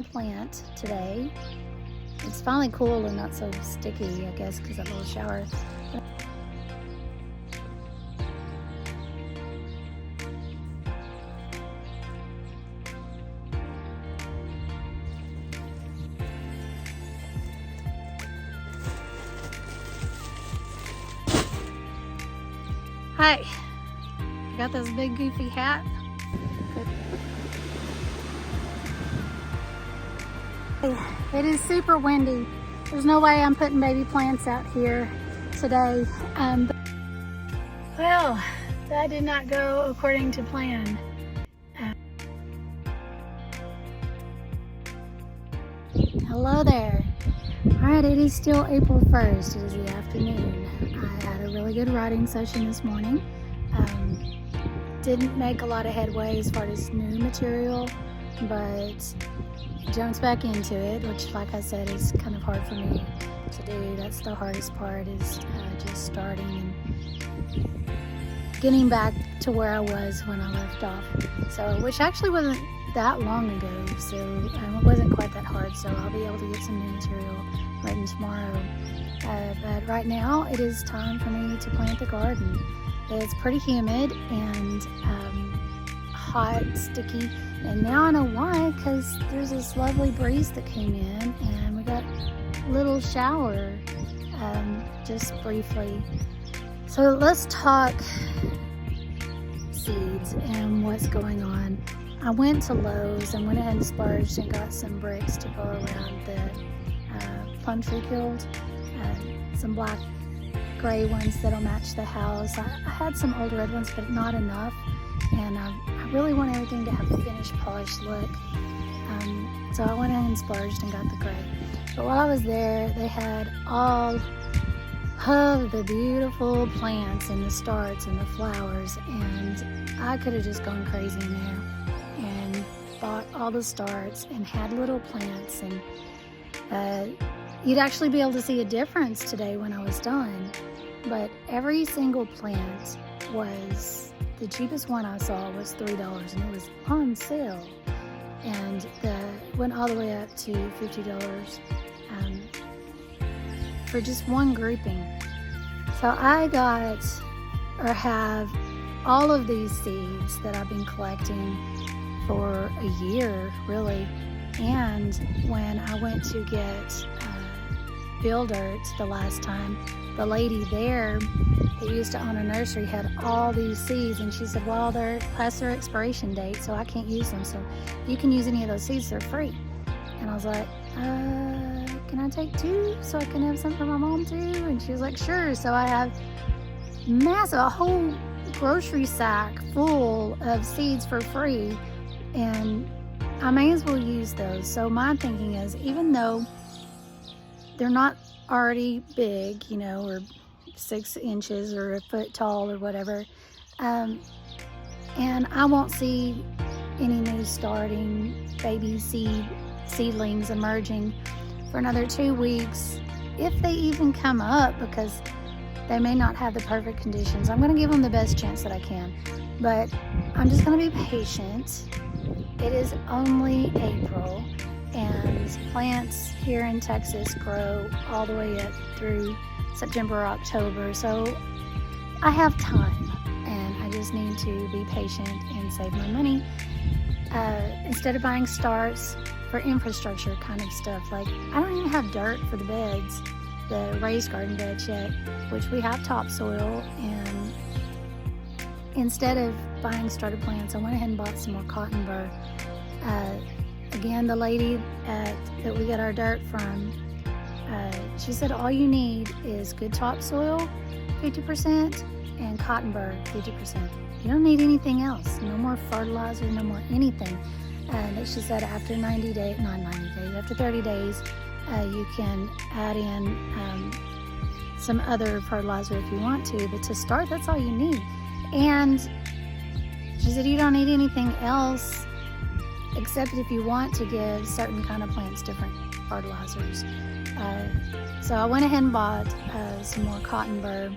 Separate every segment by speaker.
Speaker 1: plant today. It's finally cool and not so sticky, I guess, because that little shower. Hi, I got this big goofy hat. It is super windy. There's no way I'm putting baby plants out here today. Well, that did not go according to plan. Hello there. Alright, it is still April 1st. It is the afternoon. I had a really good writing session this morning. Didn't make a lot of headway as far as new material, but jumps back into it, which, like I said, is kind of hard for me to do. That's the hardest part, is just starting and getting back to where I was when I left off. So, which actually wasn't that long ago, so it wasn't quite that hard. So I'll be able to get some new material written tomorrow. But right now, it is time for me to plant the garden. It's pretty humid and hot, sticky. And now I know why, because there's this lovely breeze that came in and we got a little shower just briefly. So let's talk seeds and what's going on. I went to Lowe's and went ahead and splurged and got some bricks to go around the plum tree field. Some black gray ones that'll match the house. I had some old red ones, but not enough. And I really want everything to have a finished, polished look. So I went in and splurged and got the gray. But while I was there, they had all of the beautiful plants and the starts and the flowers. And I could have just gone crazy in there and bought all the starts and had little plants. And you'd actually be able to see a difference today when I was done. But every single plant was... the cheapest one I saw was $3 and it was on sale, and went all the way up to $50 for just one grouping. So I have all of these seeds that I've been collecting for a year, really. And when I went to get field dirt the last time, the lady there that used to own a nursery had all these seeds, and she said, well, they're past their expiration date, so I can't use them. So you can use any of those seeds, they're free. And I was like, can I take 2 so I can have some for my mom too? And she was like, sure. So I have a whole grocery sack full of seeds for free, and I may as well use those. So my thinking is, even though they're not already big, or 6 inches or a foot tall or whatever, and I won't see any new starting baby seedlings emerging for another 2 weeks, if they even come up, because they may not have the perfect conditions. I'm going to give them the best chance that I can, but I'm just going to be patient. It is only April, and plants here in Texas grow all the way up through September or October, so I have time, and I just need to be patient and save my money. Instead of buying starts for infrastructure kind of stuff, like I don't even have dirt for the beds, the raised garden beds yet, which we have topsoil, and instead of buying starter plants, I went ahead and bought some more cotton burr. Again, the lady that we got our dirt from, she said all you need is good topsoil, 50%, and cotton burr, 50%. You don't need anything else. No more fertilizer, no more anything. That she said after 90 days, not 90 days, after 30 days, you can add in some other fertilizer if you want to, but to start, that's all you need. And she said you don't need anything else except if you want to give certain kind of plants different fertilizers. So I went ahead and bought some more cotton burr,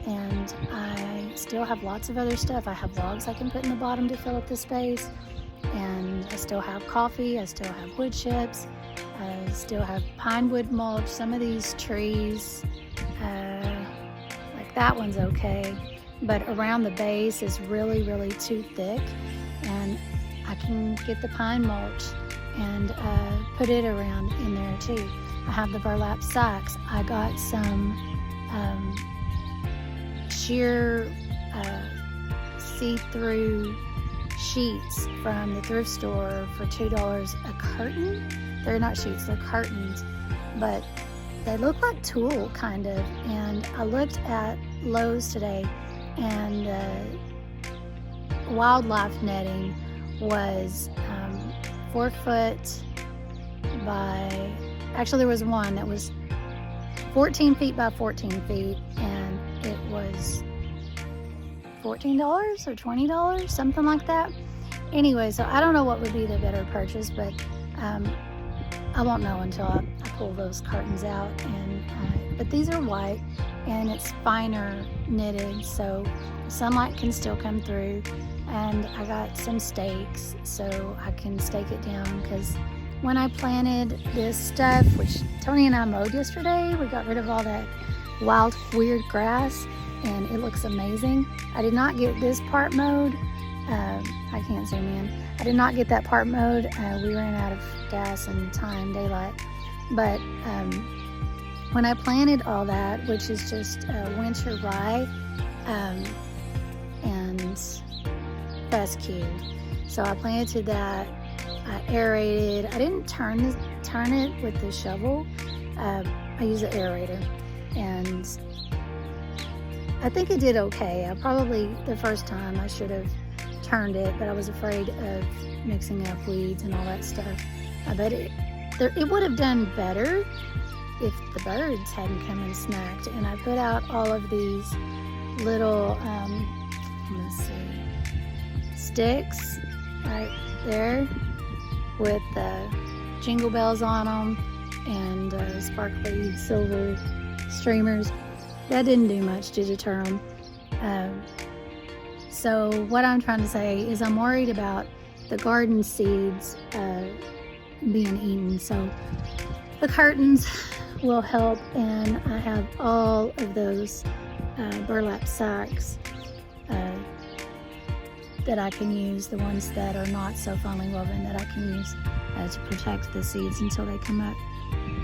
Speaker 1: and I still have lots of other stuff. I have logs I can put in the bottom to fill up the space. and I still have coffee, I still have wood chips, I still have pine wood mulch. Some of these trees, like that one's okay, but around the base is really, really too thick, and I can get the pine mulch and put it around in there too. I have the burlap sacks. I got some sheer see-through sheets from the thrift store for $2 a curtain. They're not sheets, they're curtains, but they look like tulle kind of. And I looked at Lowe's today, and wildlife netting was 4 foot by, actually there was one that was 14 feet by 14 feet, and it was $14 or $20, something like that. Anyway, so I don't know what would be the better purchase, but I won't know until I pull those curtains out. And but these are white, and it's finer knitted, so the sunlight can still come through. And I got some stakes so I can stake it down, because when I planted this stuff, which Tony and I mowed yesterday, we got rid of all that wild, weird grass, and it looks amazing. I did not get this part mowed. I can't zoom in. I did not get that part mowed. We ran out of gas and time, daylight. But when I planted all that, which is just winter rye and fescue, so I planted that. I aerated. I didn't turn it with the shovel. I used the aerator, and I think it did okay. I probably, the first time, I should have turned it, but I was afraid of mixing up weeds and all that stuff. I bet it would have done better if the birds hadn't come and snacked. And I put out all of these little, let's see, sticks right there with jingle bells on them and sparkly silver streamers. That didn't do much to deter them. So what I'm trying to say is I'm worried about the garden seeds being eaten. So the curtains will help, and I have all of those burlap sacks that I can use, the ones that are not so finely woven, that I can use to protect the seeds until they come up.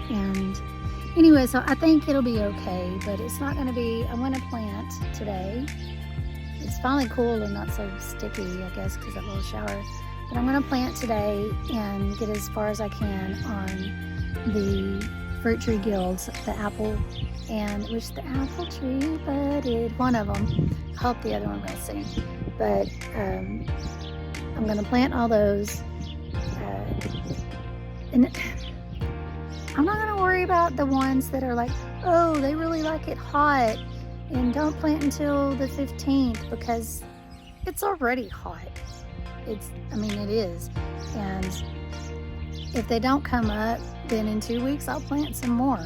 Speaker 1: And anyway, so I think it'll be okay, but it's not going to be, I'm going to plant today. It's finally cool and not so sticky, I guess, because of that little shower. But I'm going to plant today and get as far as I can on the fruit tree guilds, the apple, and which the apple tree budded, one of them. I hope the other one will see. But I'm going to plant all those. And I'm not going to worry about the ones that are like, oh, they really like it hot, and don't plant until the 15th, because it's already hot. It is. And if they don't come up, then in 2 weeks I'll plant some more.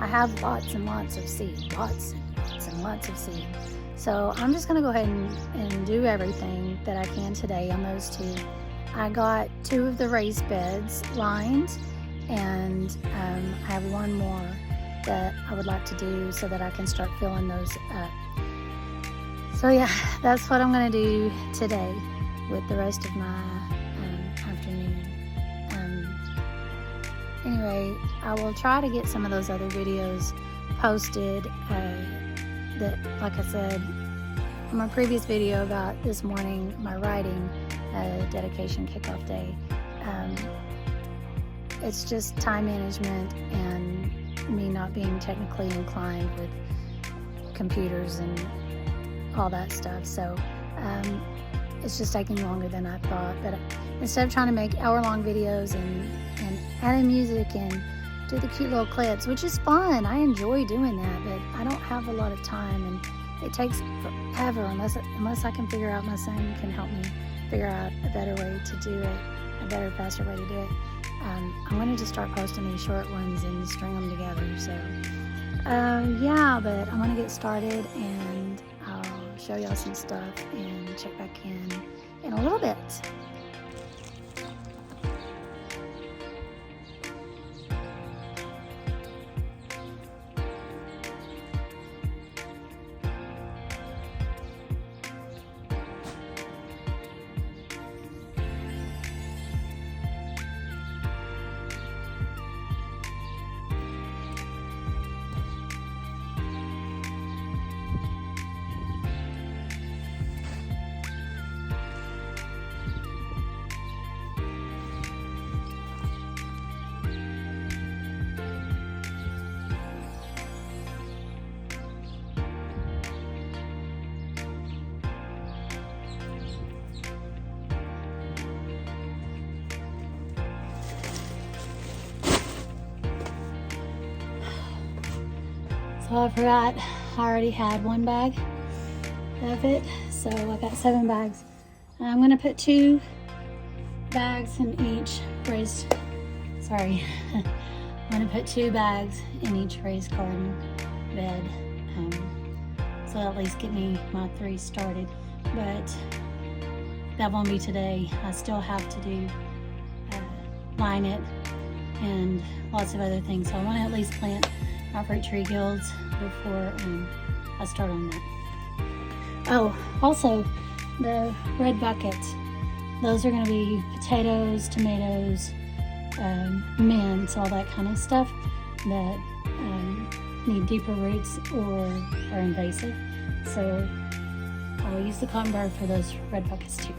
Speaker 1: I have lots and lots of seed, lots and lots of seed. So I'm just going to go ahead and do everything that I can today on those two. I got 2 of the raised beds lined, and I have one more that I would like to do so that I can start filling those up. So yeah, that's what I'm going to do today with the rest of my afternoon. Anyway, I will try to get some of those other videos posted that, like I said, on my previous video about this morning, my writing dedication kickoff day. It's just time management and me not being technically inclined with computers and all that stuff. So it's just taking longer than I thought. But instead of trying to make hour-long videos and add in music and do the cute little clips, which is fun, I enjoy doing that, but I don't have a lot of time, and it takes forever unless I can figure out, my son can help me figure out a better way to do it, a better, faster way to do it. I'm going to just start posting these short ones and string them together. So yeah, but I'm going to get started, and I'll show y'all some stuff and check back in a little bit. So I forgot, I already had 1 bag of it, so I got 7 bags. I'm gonna put 2 bags in each raised, sorry, I'm gonna put 2 bags in each raised garden bed, so at least get me my 3 started. But that won't be today. I still have to do line it and lots of other things. So I want to at least plant my fruit tree guilds before I start on that. Oh, also the red buckets. Those are going to be potatoes, tomatoes, mints, all that kind of stuff that need deeper roots or are invasive. So I'll use the cotton bar for those red buckets too.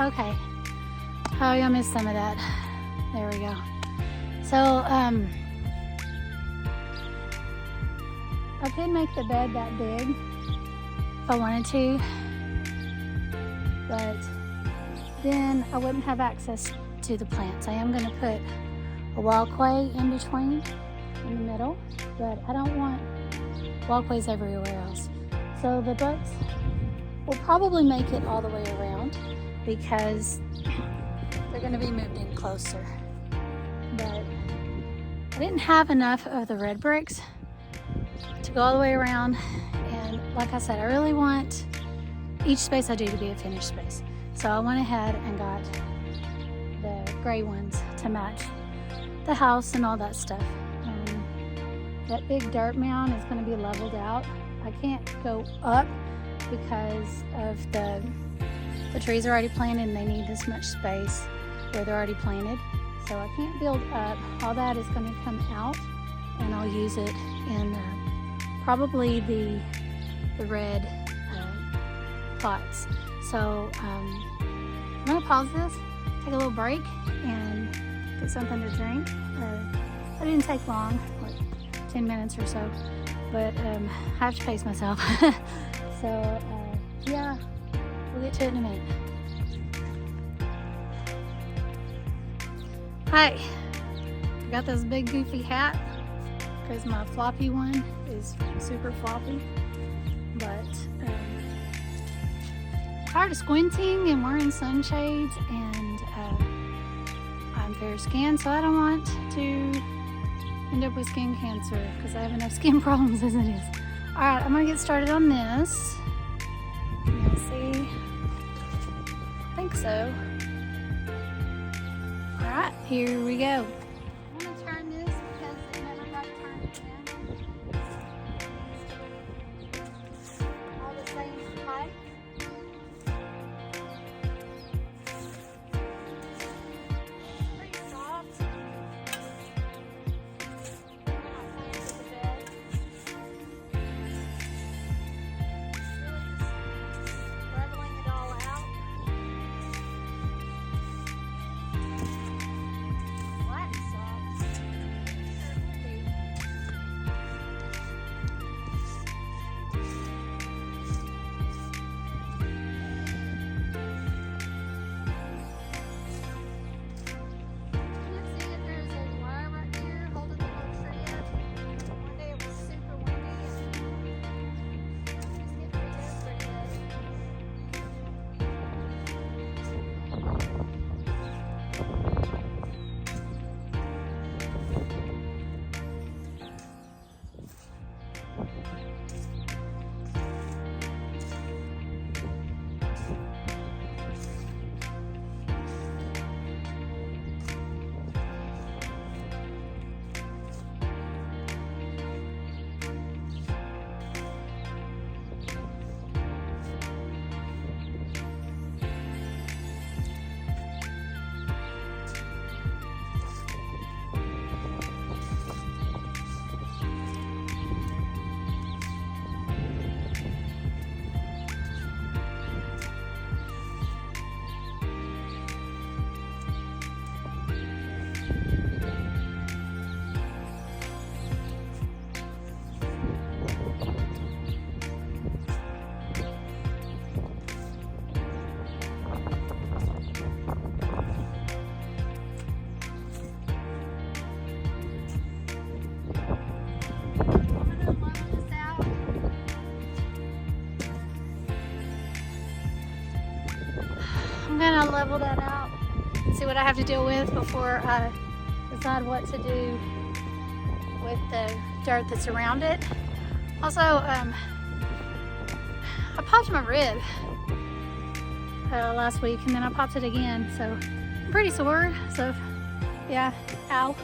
Speaker 1: Okay. Oh, y'all missed some of that. There we go. So, I could make the bed that big if I wanted to, but then I wouldn't have access to the plants. I am going to put a walkway in between, in the middle, but I don't want walkways everywhere else. So the books will probably make it all the way around, because they're going to be moved in closer. But I didn't have enough of the red bricks to go all the way around, and like I said, I really want each space I do to be a finished space. So I went ahead and got the gray ones to match the house and all that stuff. That big dirt mound is going to be leveled out. I can't go up because of the trees are already planted and they need this much space where they're already planted. So I can't build up. All that is going to come out, and I'll use it in probably the red pots. So I'm going to pause this, take a little break, and get something to drink. It didn't take long, like 10 minutes or so, but I have to pace myself. So yeah, we'll get to it in a minute. Hi, I got this big goofy hat because my floppy one is super floppy, but tired of squinting and wearing sunshades, and I'm fair skinned, so I don't want to end up with skin cancer because I have enough skin problems as it is. All right, I'm gonna get started on this. Let's see. I think so. All right, here we go. I'm gonna turn this because it never got turned again. All the same height. Pretty soft. I'm gonna level that out, see what I have to deal with before I decide what to do with the dirt that's around it. Also, I popped my rib last week, and then I popped it again, so I'm pretty sore. So yeah, ow.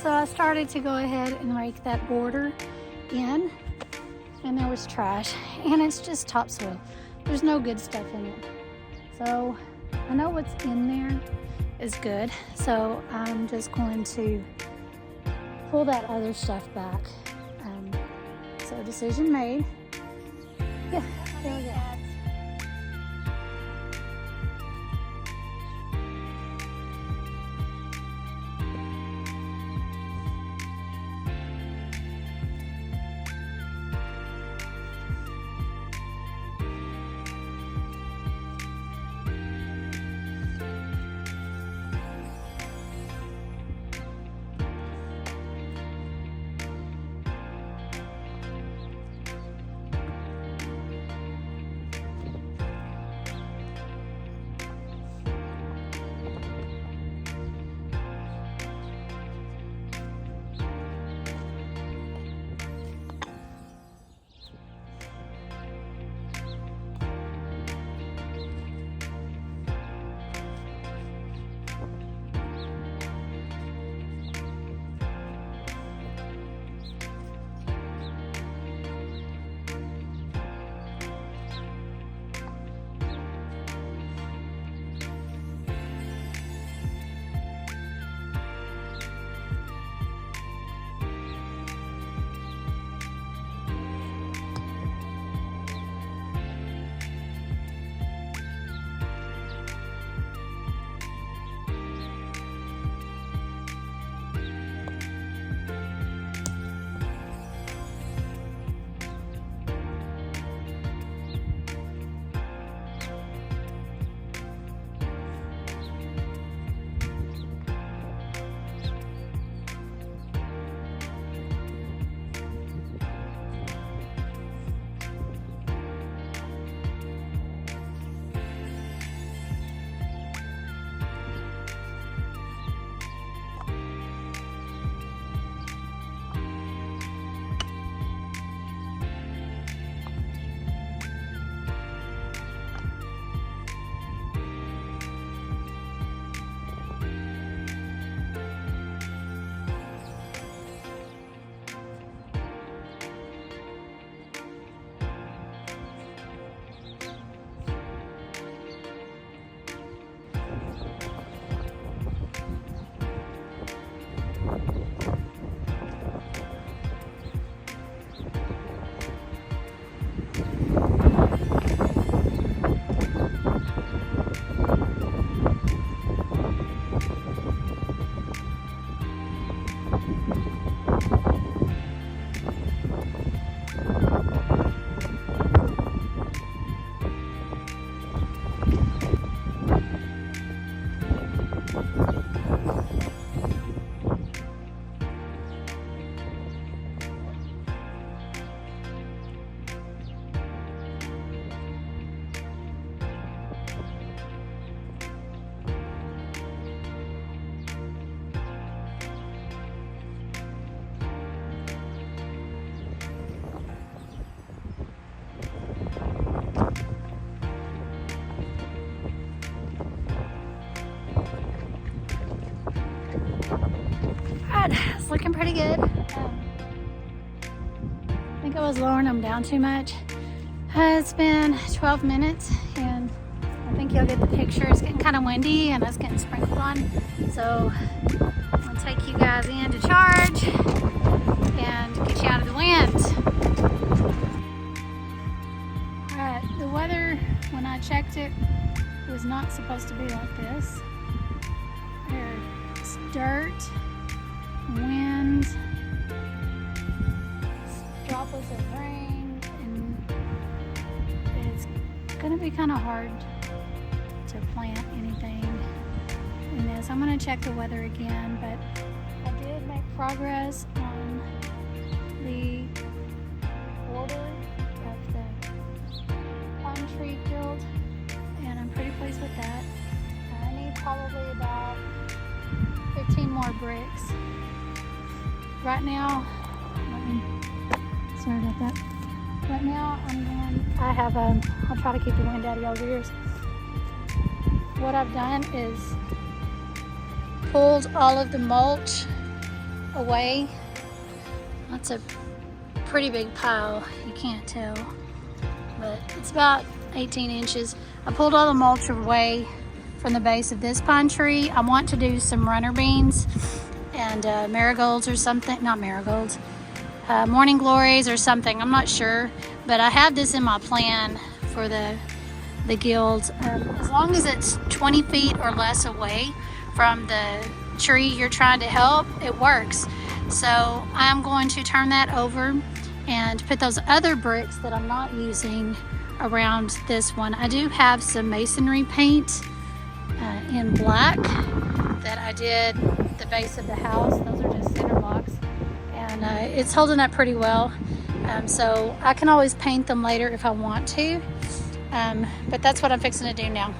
Speaker 1: So I started to go ahead and rake that border in, and there was trash, and it's just topsoil. There's no good stuff in it. So I know what's in there is good, so I'm just going to pull that other stuff back. So decision made. Yeah, there we go. It's looking pretty good. I think I was lowering them down too much. It's been 12 minutes and I think you'll get the picture. It's getting kind of windy and it's getting sprinkled on. So I'm gonna take you guys in to charge and get you out of the wind. Alright, the weather when I checked it was not supposed to be like this. There's dirt, wind, droplets of rain, and it's gonna be kind of hard to plant anything in this. I'm gonna check the weather again, but I did make progress on the border of the plum tree field, and I'm pretty pleased with that. I need probably about 15 more bricks. Right now, sorry about that. Right now, I'll try to keep the wind out of y'all's ears. What I've done is pulled all of the mulch away. That's a pretty big pile, you can't tell, but it's about 18 inches. I pulled all the mulch away from the base of this pine tree. I want to do some runner beans and marigolds or something, not marigolds, morning glories or something, I'm not sure, but I have this in my plan for the guild. As long as it's 20 feet or less away from the tree you're trying to help, it works. So I'm going to turn that over and put those other bricks that I'm not using around this one. I do have some masonry paint in black that I did the base of the house. Those are just cinder blocks, and it's holding up pretty well. So I can always paint them later if I want to, but that's what I'm fixing to do now.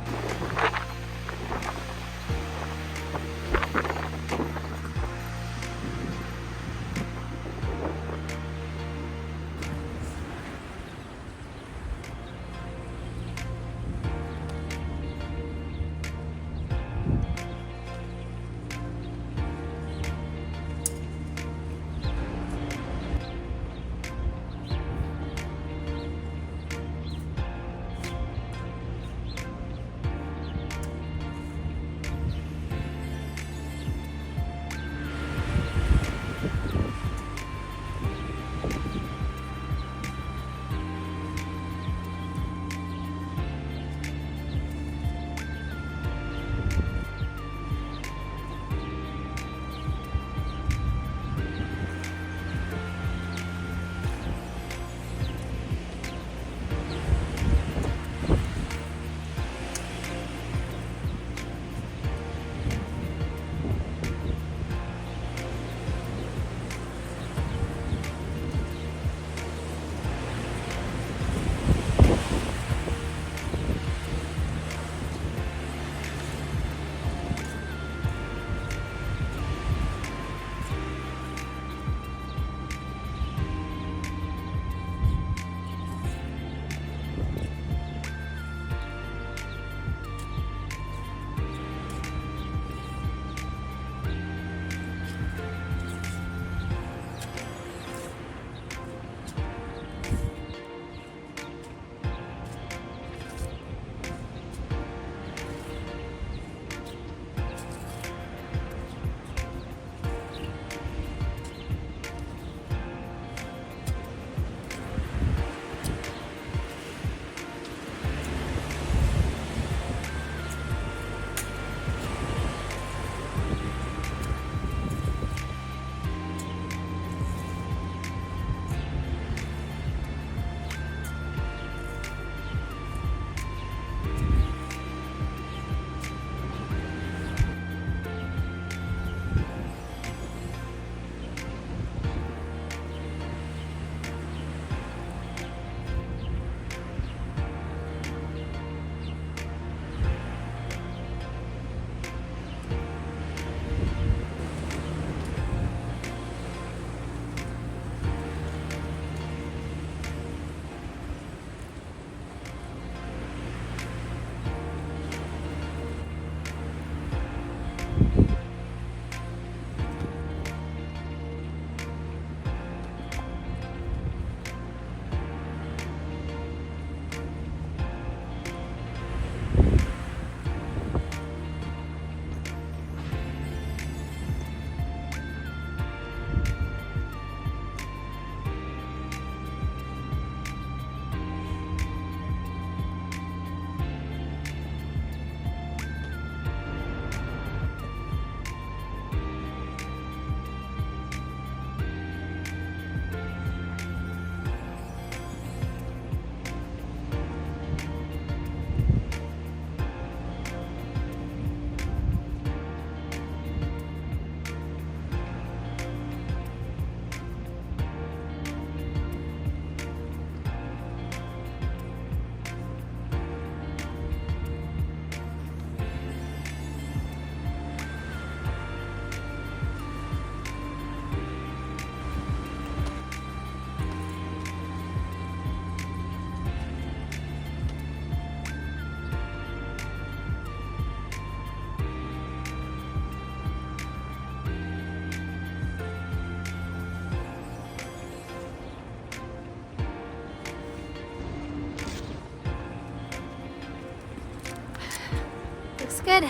Speaker 1: good.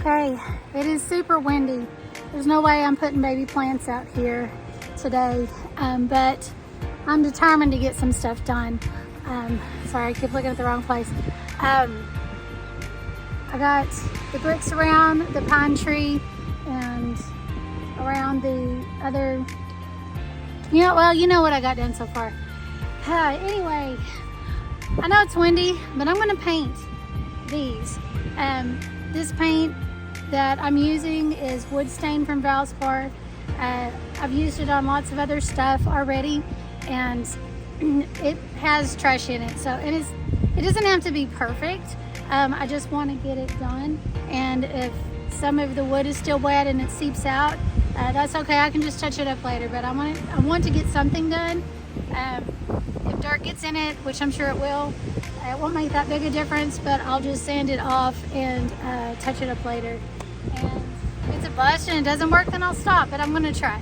Speaker 1: Okay, it is super windy. There's no way I'm putting baby plants out here today, but I'm determined to get some stuff done. Sorry, I keep looking at the wrong place. I got the bricks around the pine tree and around the other, you know what I got done so far. Anyway, I know it's windy, but I'm gonna paint these. This paint that I'm using is wood stain from Valspar. I've used it on lots of other stuff already, and it has trash in it, so it doesn't have to be perfect. I just want to get it done, and if some of the wood is still wet and it seeps out, that's okay. I can just touch it up later, but I want to get something done. If dirt gets in it, which I'm sure it won't make that big a difference, but I'll just sand it off and touch it up later. And if it's a bust and it doesn't work, then I'll stop, but I'm gonna try.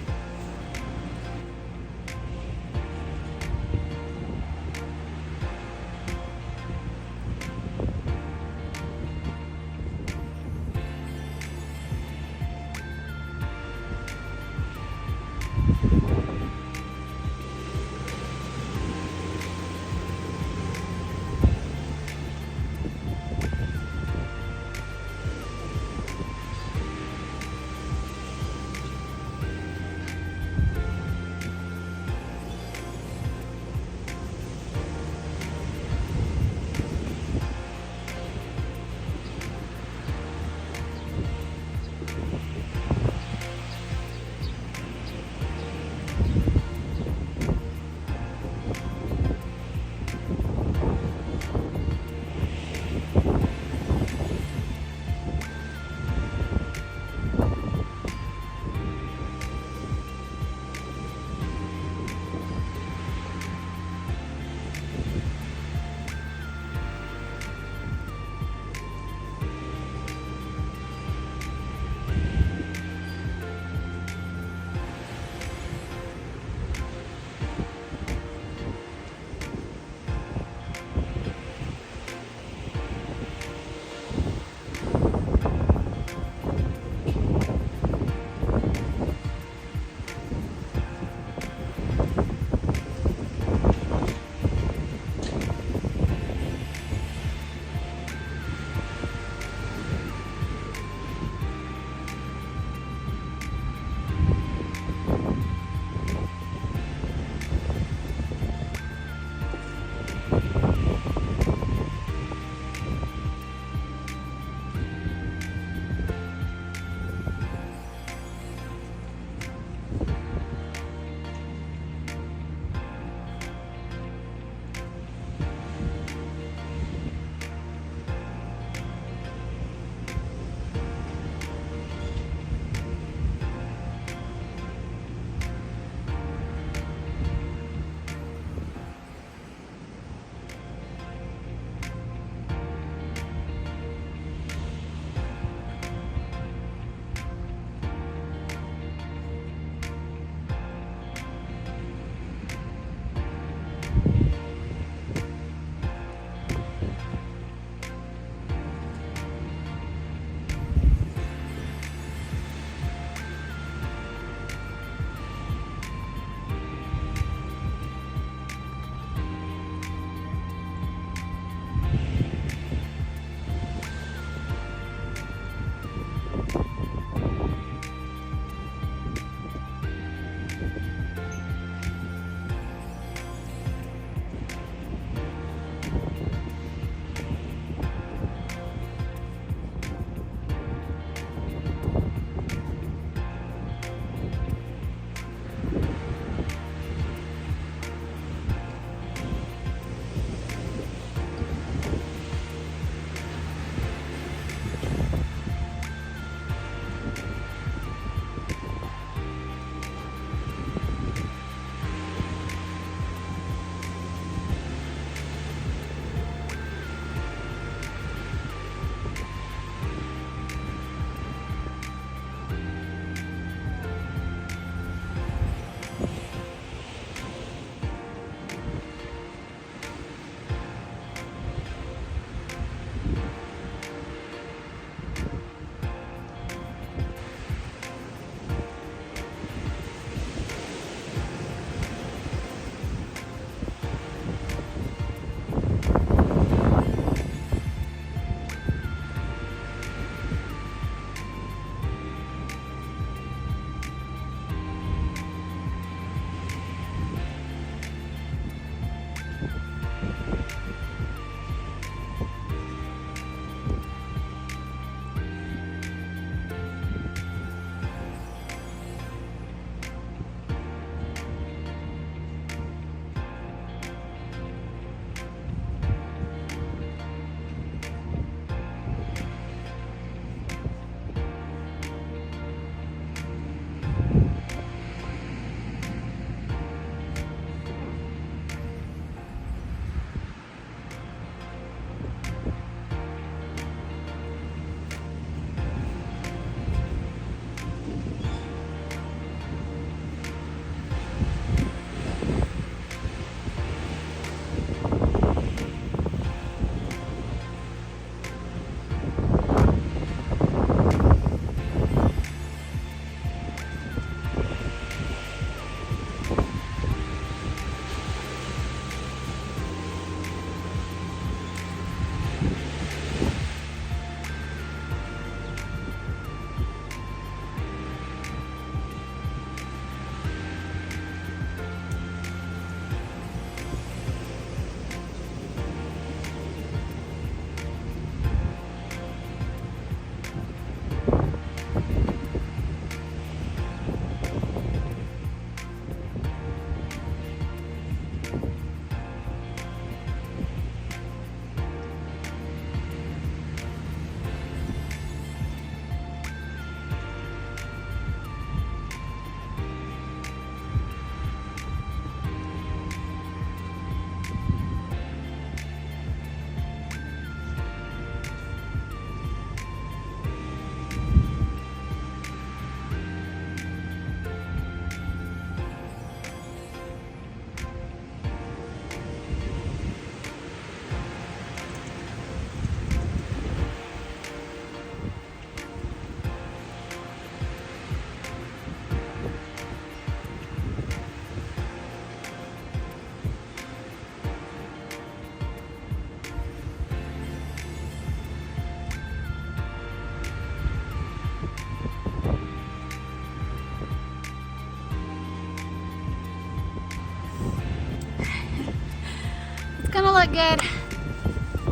Speaker 1: gonna look good.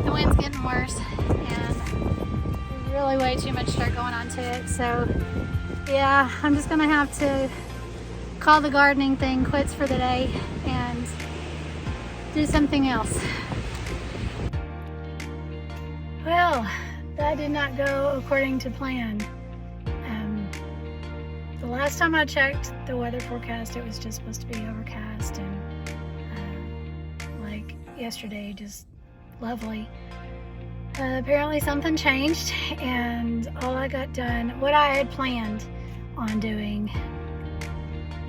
Speaker 1: The wind's getting worse and there's really way too much dirt going onto it. So yeah, I'm just gonna have to call the gardening thing quits for the day and do something else. Well, that did not go according to plan. The last time I checked the weather forecast, it was just supposed to be overcast and like yesterday, just lovely. Apparently something changed and all I got done, what I had planned on doing,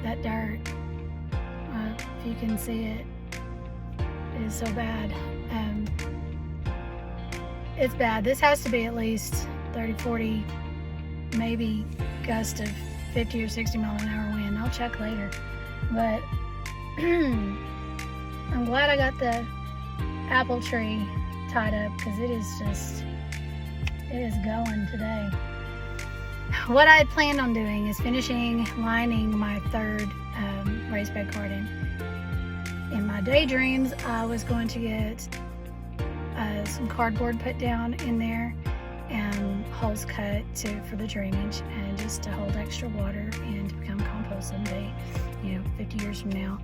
Speaker 1: that dirt, if you can see it, is so bad. It's bad. This has to be at least 30, 40, maybe gust of 50 or 60 mile an hour wind. I'll check later. But I'm glad I got the apple tree tied up because it is going today. What I had planned on doing is finishing lining my third raised bed garden. In my daydreams, I was going to get some cardboard put down in there and holes cut for the drainage and just to hold extra water and to become compost someday, 50 years from now.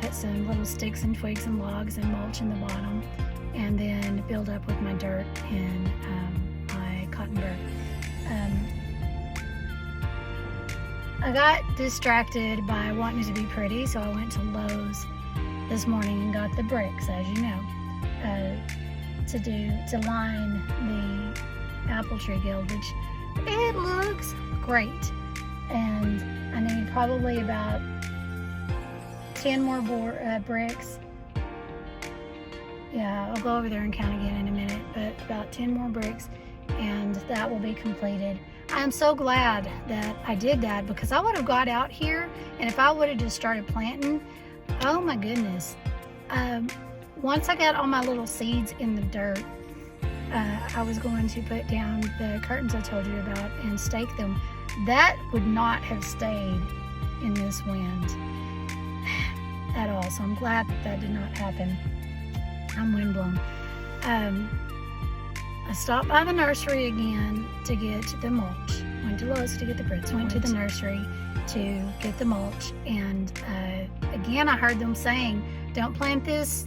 Speaker 1: Put some little sticks and twigs and logs and mulch in the bottom and then build up with my dirt and my cotton burr. I got distracted by wanting it to be pretty, so I went to Lowe's this morning and got the bricks, as you know, to line the apple tree guild, which it looks great. And I need probably about 10 more bricks. Yeah, I'll go over there and count again in a minute, but about 10 more bricks and that will be completed. I'm so glad that I did that because I would have got out here and if I would have just started planting, oh my goodness. Once I got all my little seeds in the dirt, I was going to put down the curtains I told you about and stake them. That would not have stayed in this wind at all. So I'm glad that did not happen. I'm windblown. I stopped by the nursery again to get the mulch. Went to Lowe's to get the bricks. Went to the nursery to get the mulch. And again, I heard them saying, don't plant this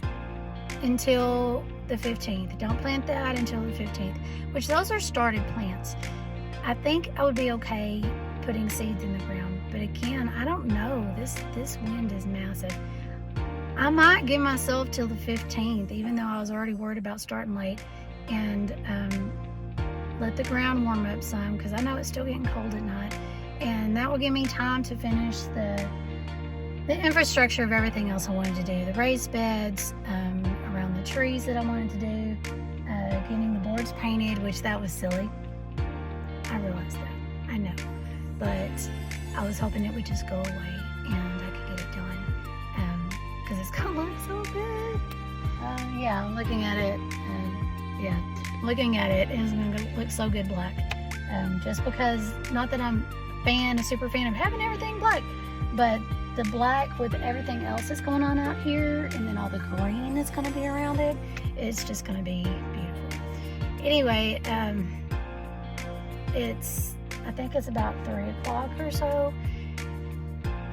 Speaker 1: until the 15th. Don't plant that until the 15th, which those are started plants. I think I would be okay putting seeds in the ground, but again, I don't know. This wind is massive. I might give myself till the 15th, even though I was already worried about starting late, and let the ground warm up some because I know it's still getting cold at night, and that will give me time to finish the infrastructure of everything else I wanted to do. The raised beds, around the trees that I wanted to do, getting the boards painted, which that was silly. I realized that, I know, but I was hoping it would just go away and I could get it done because it's gonna look so good. Yeah, I'm looking at it, looking at it, and it's gonna look so good black. Just because, not that I'm a super fan of having everything black, but the black with everything else that's going on out here and then all the green that's going to be around it, it's just going to be beautiful. Anyway, I think it's about 3 o'clock or so,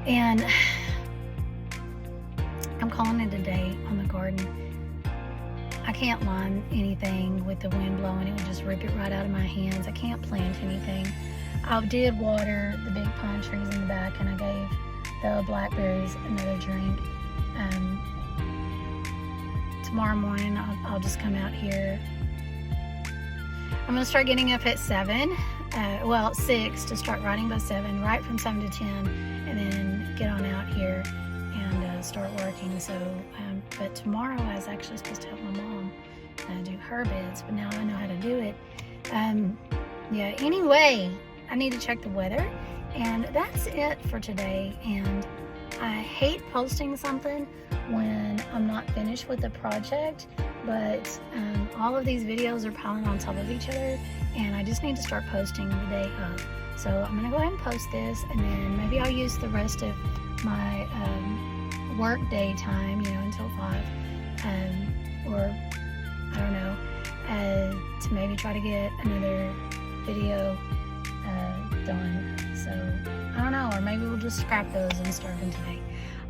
Speaker 1: and I'm calling it a day on the garden. I can't line anything with the wind blowing. It would just rip it right out of my hands. I can't plant anything. I did water the big pine trees in the back, and I gave the blackberries another drink. Tomorrow morning I'll just come out here. I'm gonna start getting up at 7, 6 to start riding by 7, right from 7 to 10, and then get on out here and start working. So, but tomorrow I was actually supposed to help my mom do her beds, but now I know how to do it. Yeah, anyway, I need to check the weather. And that's it for today, and I hate posting something when I'm not finished with the project, but all of these videos are piling on top of each other, and I just need to start posting the day of. So I'm gonna go ahead and post this, and then maybe I'll use the rest of my work day time, until 5, or I don't know, to maybe try to get another video done. So I don't know, or maybe we'll just scrap those and start them today.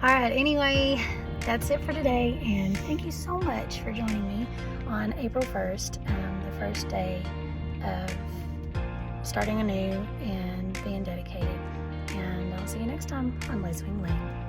Speaker 1: All right, anyway, that's it for today, and thank you so much for joining me on April 1st, the first day of starting anew and being dedicated. And I'll see you next time on Lacewing Lane.